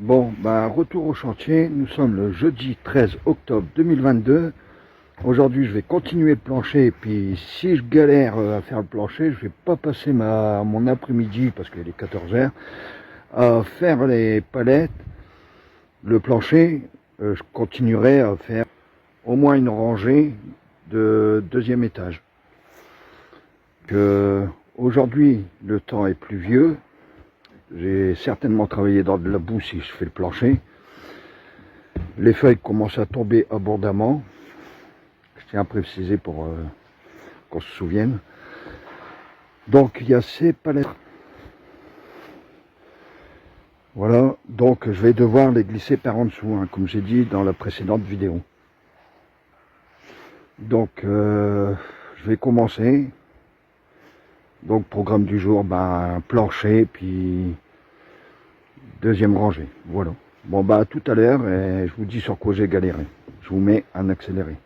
Bon, bah, retour au chantier. Nous sommes le jeudi 13 octobre 2022. Aujourd'hui, je vais continuer le plancher. Et puis, si je galère à faire le plancher, je vais pas passer mon après-midi, parce qu'il est 14h, à faire les palettes. Le plancher, je continuerai à faire au moins une rangée de deuxième étage. Aujourd'hui, le temps est pluvieux. J'ai certainement travaillé dans de la boue si je fais le plancher. Les feuilles commencent à tomber abondamment. Je tiens à préciser pour qu'on se souvienne. Donc il y a ces palettes. Voilà, donc je vais devoir les glisser par en dessous, hein, comme j'ai dit dans la précédente vidéo. Donc je vais commencer. Donc programme du jour, plancher, puis deuxième rangée. Voilà. Bon bah à tout à l'heure et je vous dis sur quoi j'ai galéré. Je vous mets en accéléré.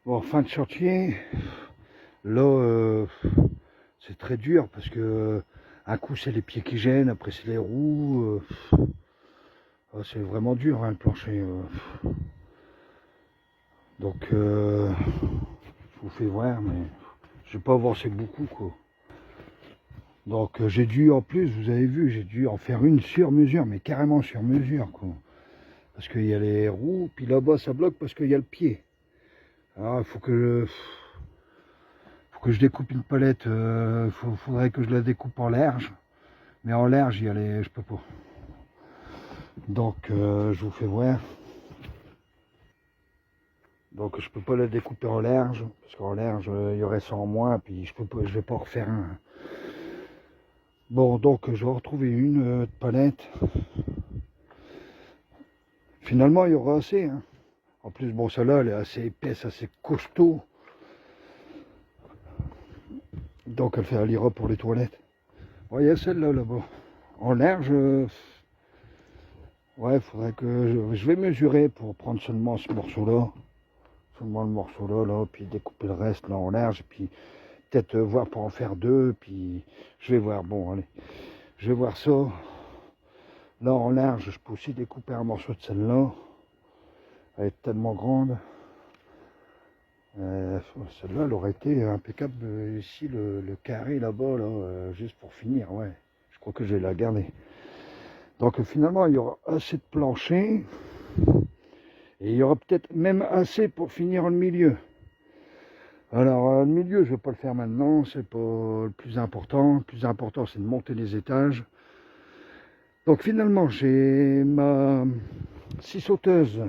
Bon, fin de chantier. Là, c'est très dur parce que un coup c'est les pieds qui gênent, après c'est les roues. C'est vraiment dur hein, le plancher. Donc, je vous fais voir, mais je vais pas avancer beaucoup quoi. Donc j'ai dû en plus, vous avez vu, j'ai dû en faire une sur mesure, mais carrément sur mesure quoi. Parce qu'il y a les roues, puis là-bas ça bloque parce qu'il y a le pied. Alors il faut que je découpe une palette, faudrait que je la découpe en lerge. Mais en lerge, y aller, je peux pas. Donc je vous fais voir. Donc je peux pas la découper en lerge, parce qu'en lerge il y aurait ça en moins, puis je vais pas en refaire un. Bon, donc je vais retrouver une palette. Finalement il y aura assez. Hein. En plus, bon, celle-là, elle est assez épaisse, assez costaud. Donc, elle ira pour les toilettes. Bon, il y a celle-là, là-bas. En lerge, ouais, faudrait que je vais mesurer pour prendre seulement ce morceau-là. Seulement le morceau-là, là, puis découper le reste, là, en lerge. Puis, peut-être voir pour en faire deux. Puis, je vais voir. Bon, allez. Je vais voir ça. Là, en large, je peux aussi découper un morceau de celle-là. Elle est tellement grande. Celle-là, elle aurait été impeccable. Ici, le carré là-bas, là, juste pour finir, ouais. Je crois que je vais la garder. Donc finalement, il y aura assez de plancher. Et il y aura peut-être même assez pour finir le milieu. Alors, le milieu, je ne vais pas le faire maintenant. C'est pas le plus important. Le plus important, c'est de monter les étages. Donc finalement, j'ai ma scie sauteuse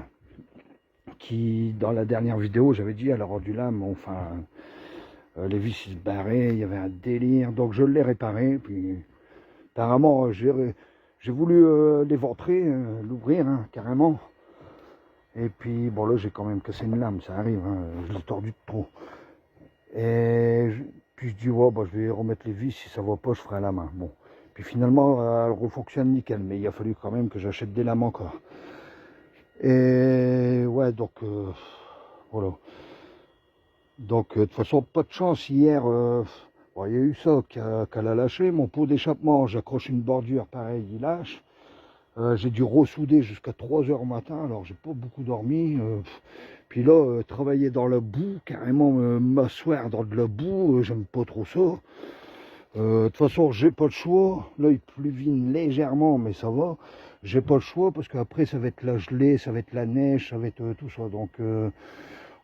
qui, dans la dernière vidéo, j'avais dit, elle a rendu l'âme, enfin, les vis se barraient, il y avait un délire, donc je l'ai réparé, puis apparemment, j'ai voulu l'éventrer, l'ouvrir, hein, carrément, et puis, bon, là, j'ai quand même cassé une lame, ça arrive, hein, je l'ai tordu de trop, et puis je dis, ouais, bah, je vais remettre les vis, si ça va pas, je ferai à la main, bon, puis finalement, elle refonctionne nickel, mais il a fallu quand même que j'achète des lames encore. Et ouais, donc voilà. Donc de toute façon, pas de chance hier. Bon, il y a eu ça qu'elle a lâché. Mon pot d'échappement, j'accroche une bordure, pareil, il lâche. J'ai dû ressouder jusqu'à 3 h au matin, alors j'ai pas beaucoup dormi. Puis là, travailler dans la boue, carrément m'asseoir dans de la boue, j'aime pas trop ça. De toute façon, j'ai pas le choix. Là, il pluvine légèrement, mais ça va. J'ai pas le choix parce qu'après, ça va être la gelée, ça va être la neige, ça va être tout ça. Donc,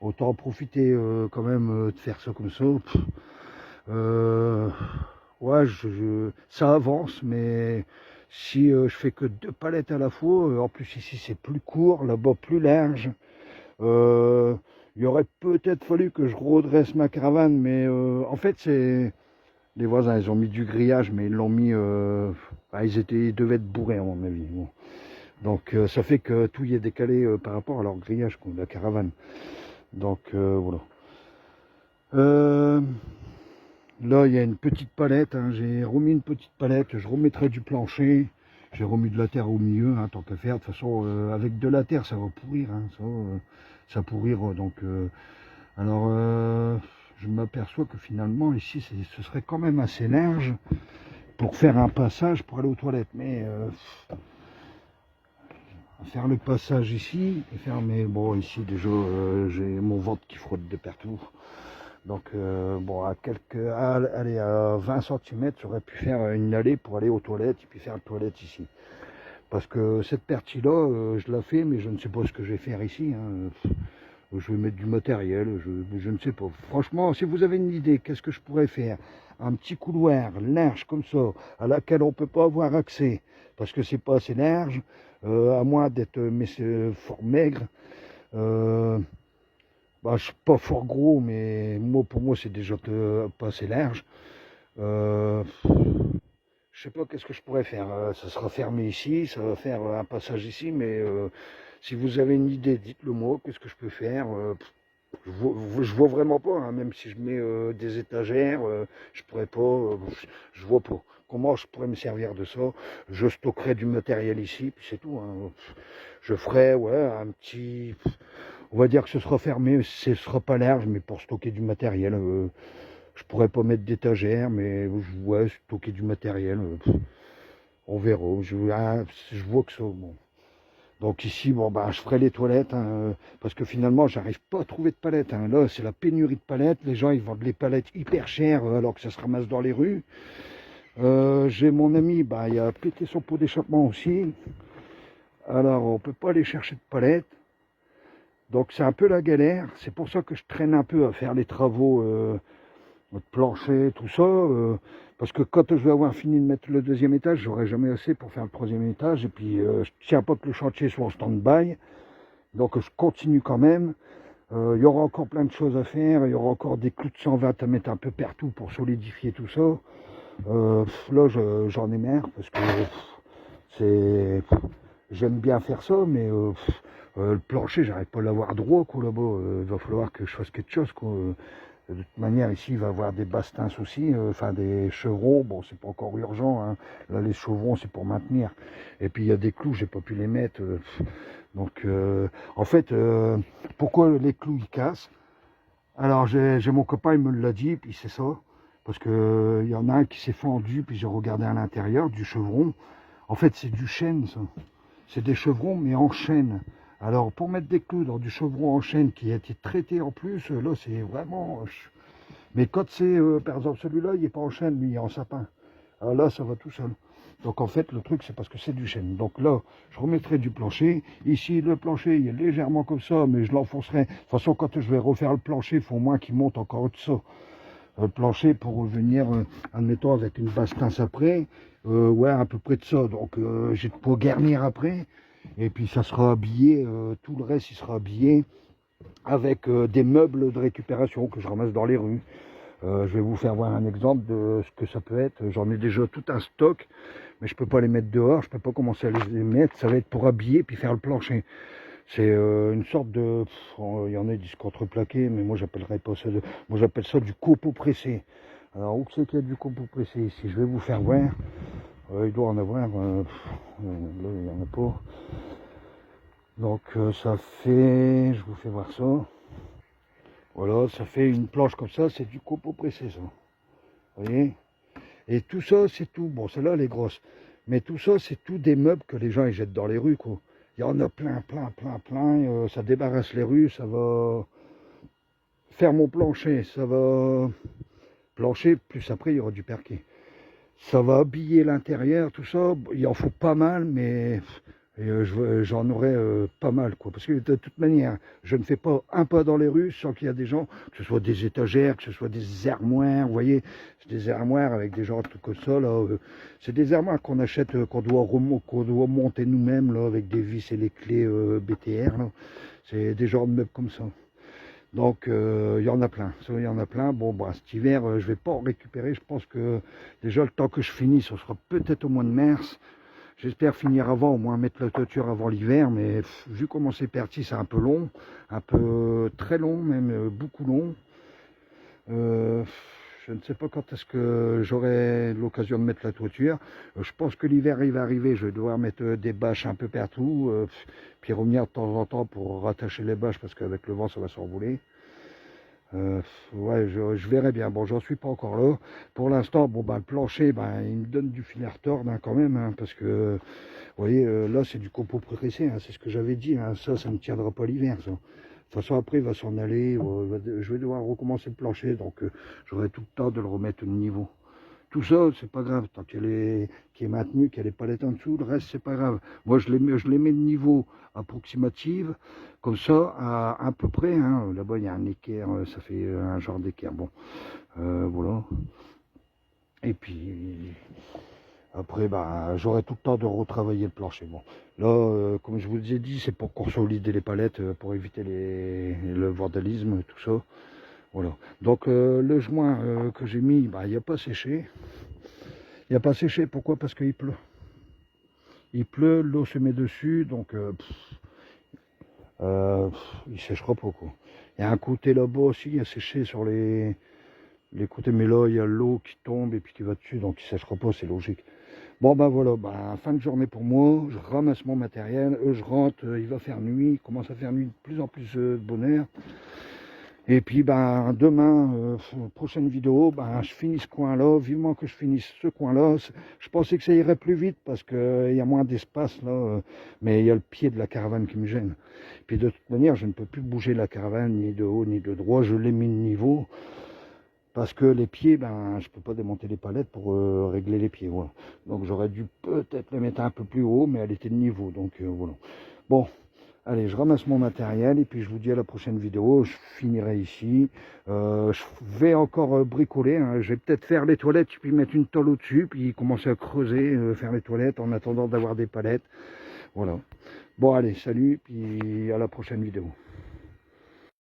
autant en profiter quand même de faire ça comme ça. Euh, ouais, ça avance, mais si je fais que 2 palettes à la fois, en plus ici c'est plus court, là-bas plus large. Il aurait peut-être fallu que je redresse ma caravane, mais en fait c'est les voisins, ils ont mis du grillage, mais ils l'ont mis, ils devaient être bourrés à mon avis. Bon. Donc ça fait que tout y est décalé par rapport à leur grillage, quoi, la caravane. Donc voilà. Là, il y a une petite palette, hein. J'ai remis une petite palette, je remettrai du plancher, j'ai remis de la terre au milieu, hein, tant qu'à faire. De toute façon, avec de la terre, ça va pourrir, hein, ça pourrir. Donc, alors, je m'aperçois que finalement, ici, ce serait quand même assez large pour faire un passage pour aller aux toilettes. Mais faire le passage ici, et faire, mais bon, ici déjà, j'ai mon ventre qui frotte de partout. Donc bon, allez, à 20 cm, j'aurais pu faire une allée pour aller aux toilettes et puis faire une toilette ici. Parce que cette partie-là, je la fais, mais je ne sais pas ce que je vais faire ici. Hein. Je vais mettre du matériel, je ne sais pas. Franchement, si vous avez une idée, qu'est-ce que je pourrais faire? Un petit couloir large comme ça, à laquelle on ne peut pas avoir accès, parce que c'est pas assez large, à moins d'être fort maigre. Bah, je suis pas fort gros, mais pour moi, c'est déjà pas assez large. Je sais pas qu'est-ce que je pourrais faire. Ça sera fermé ici, ça va faire un passage ici, mais si vous avez une idée, dites-le moi. Qu'est-ce que je peux faire? Je vois vraiment pas, hein, même si je mets des étagères, je pourrais pas, je vois pas. Comment je pourrais me servir de ça? Je stockerai du matériel ici, puis c'est tout. Hein. Je ferai, ouais, un petit. On va dire que ce sera fermé, ce sera pas large, mais pour stocker du matériel. Je pourrais pas mettre d'étagère, mais ouais, stocker du matériel. On verra. Je vois que ça. Bon. Donc ici, bon, bah, je ferai les toilettes, hein, parce que finalement, j'arrive pas à trouver de palettes. Hein. Là, c'est la pénurie de palettes. Les gens, ils vendent les palettes hyper chères, alors que ça se ramasse dans les rues. J'ai mon ami, bah, il a pété son pot d'échappement aussi. Alors, on peut pas aller chercher de palettes. Donc, c'est un peu la galère. C'est pour ça que je traîne un peu à faire les travaux de plancher, tout ça. Parce que quand je vais avoir fini de mettre le 2e étage, j'aurai jamais assez pour faire le 3e étage. Et puis, je tiens pas que le chantier soit en stand-by. Donc, je continue quand même. Il y aura encore plein de choses à faire. Il y aura encore des clous de 120 à mettre un peu partout pour solidifier tout ça. Là, j'en ai marre parce que c'est... J'aime bien faire ça, mais le plancher, j'arrive pas à l'avoir droit, quoi, là-bas. Il va falloir que je fasse quelque chose, quoi. De toute manière, ici, il va y avoir des bastins aussi, enfin des chevrons. Bon, c'est pas encore urgent, hein. Là, les chevrons, c'est pour maintenir. Et puis, il y a des clous, j'ai pas pu les mettre. Donc, en fait, pourquoi les clous, ils cassent? Alors, j'ai mon copain, il me l'a dit, puis c'est ça. Parce que il y en a un qui s'est fendu, puis j'ai regardé à l'intérieur, du chevron. En fait, c'est du chêne, ça. C'est des chevrons, mais en chêne. Alors, pour mettre des clous dans du chevron en chêne qui a été traité en plus, là, c'est vraiment... Mais quand c'est, par exemple, celui-là, il n'est pas en chêne, lui, il est en sapin. Alors là, ça va tout seul. Donc, en fait, le truc, c'est parce que c'est du chêne. Donc là, je remettrai du plancher. Ici, le plancher, il est légèrement comme ça, mais je l'enfoncerai. De toute façon, quand je vais refaire le plancher, il faut au moins qu'il monte encore au-dessus. Le plancher pour revenir, admettons, avec une basse pince après, ouais, à peu près de ça. Donc, j'ai de quoi garnir après. Et puis, ça sera habillé, tout le reste, il sera habillé avec des meubles de récupération que je ramasse dans les rues. Je vais vous faire voir un exemple de ce que ça peut être. J'en ai déjà tout un stock, mais je peux pas les mettre dehors, je peux pas commencer à les mettre. Ça va être pour habiller puis faire le plancher. C'est une sorte de... Il y en a qui disent contreplaqué, mais moi j'appellerais pas ça moi j'appelle ça du copeau pressé. Alors où c'est qu'il y a du copeau pressé ici? Je vais vous faire voir. Il doit en avoir. Là il n'y en a pas. Donc ça fait... Je vous fais voir ça. Voilà, ça fait une planche comme ça, c'est du copeau pressé ça. Vous voyez? Et tout ça, c'est tout. Bon, celle-là, elle est grosse. Mais tout ça, c'est tout des meubles que les gens ils jettent dans les rues, quoi. Il y en a plein. Ça débarrasse les rues, ça va faire mon plancher, ça va plancher, plus après, il y aura du parquet. Ça va habiller l'intérieur, tout ça. Il en faut pas mal, mais j'en aurai pas mal, quoi. Parce que de toute manière, je ne fais pas un pas dans les rues sans qu'il y a des gens, que ce soit des étagères, que ce soit des armoires, vous voyez, c'est des armoires avec des gens tout comme ça, là. C'est des armoires qu'on achète, qu'on doit monter nous-mêmes, là, avec des vis et les clés BTR, là. C'est des genres de meubles comme ça. Donc il y en a plein, il y en a plein. Bon, bah, cet hiver, je vais pas en récupérer. Je pense que déjà le temps que je finisse, ce sera peut-être au mois de mars. J'espère finir avant, au moins mettre la toiture avant l'hiver. Mais vu comment c'est parti, c'est un peu long, un peu très long, même beaucoup long. Je ne sais pas quand est-ce que j'aurai l'occasion de mettre la toiture. Je pense que l'hiver il va arriver, je vais devoir mettre des bâches un peu partout, puis revenir de temps en temps pour rattacher les bâches parce qu'avec le vent ça va s'envoler. Ouais, je verrai bien. Bon, j'en suis pas encore là. Pour l'instant, bon, ben, le plancher, ben, il me donne du fil à retordre hein, quand même, hein, parce que, vous voyez, là, c'est du copeau pressé, hein, c'est ce que j'avais dit. Hein, ça ne me tiendra pas l'hiver, ça. De toute façon, après, il va s'en aller. Je vais devoir recommencer le plancher, donc j'aurai tout le temps de le remettre au niveau. Tout ça, c'est pas grave, tant qu'elle est maintenue, qu'elle est palettes en dessous, le reste, c'est pas grave. Moi, je les mets de niveau approximatif, comme ça, à peu près. Hein. Là-bas, il y a un équerre, ça fait un genre d'équerre. Bon, voilà. Et puis, après, bah, j'aurai tout le temps de retravailler le plancher. Bon, là, comme je vous ai dit, c'est pour consolider les palettes, pour éviter le vandalisme, tout ça. Voilà. Donc le joint que j'ai mis, bah, il n'a pas séché. Il n'a pas séché, pourquoi? Parce qu'il pleut. Il pleut, l'eau se met dessus, donc il séchera pas, quoi. Il y a un côté là-bas aussi, il a séché sur les côtés, mais là il y a l'eau qui tombe et puis qui va dessus, donc il séchera pas, c'est logique. Bon ben voilà, ben, fin de journée pour moi, je ramasse mon matériel, je rentre, il va faire nuit, il commence à faire nuit de plus en plus de bonne heure. Et puis ben demain, prochaine vidéo, ben je finis ce coin-là, vivement que je finisse ce coin-là. Je pensais que ça irait plus vite parce qu'il y a moins d'espace là, mais il y a le pied de la caravane qui me gêne. Puis de toute manière, je ne peux plus bouger la caravane ni de haut ni de droit, je l'ai mis de niveau. Parce que les pieds, ben je peux pas démonter les palettes pour régler les pieds, voilà. Donc j'aurais dû peut-être les mettre un peu plus haut, mais elle était de niveau, donc voilà. Bon. Allez, je ramasse mon matériel et puis je vous dis à la prochaine vidéo. Je finirai ici. Je vais encore bricoler. Hein. Je vais peut-être faire les toilettes puis mettre une tôle au-dessus puis commencer à creuser, faire les toilettes en attendant d'avoir des palettes. Voilà. Bon, allez, salut, puis à la prochaine vidéo.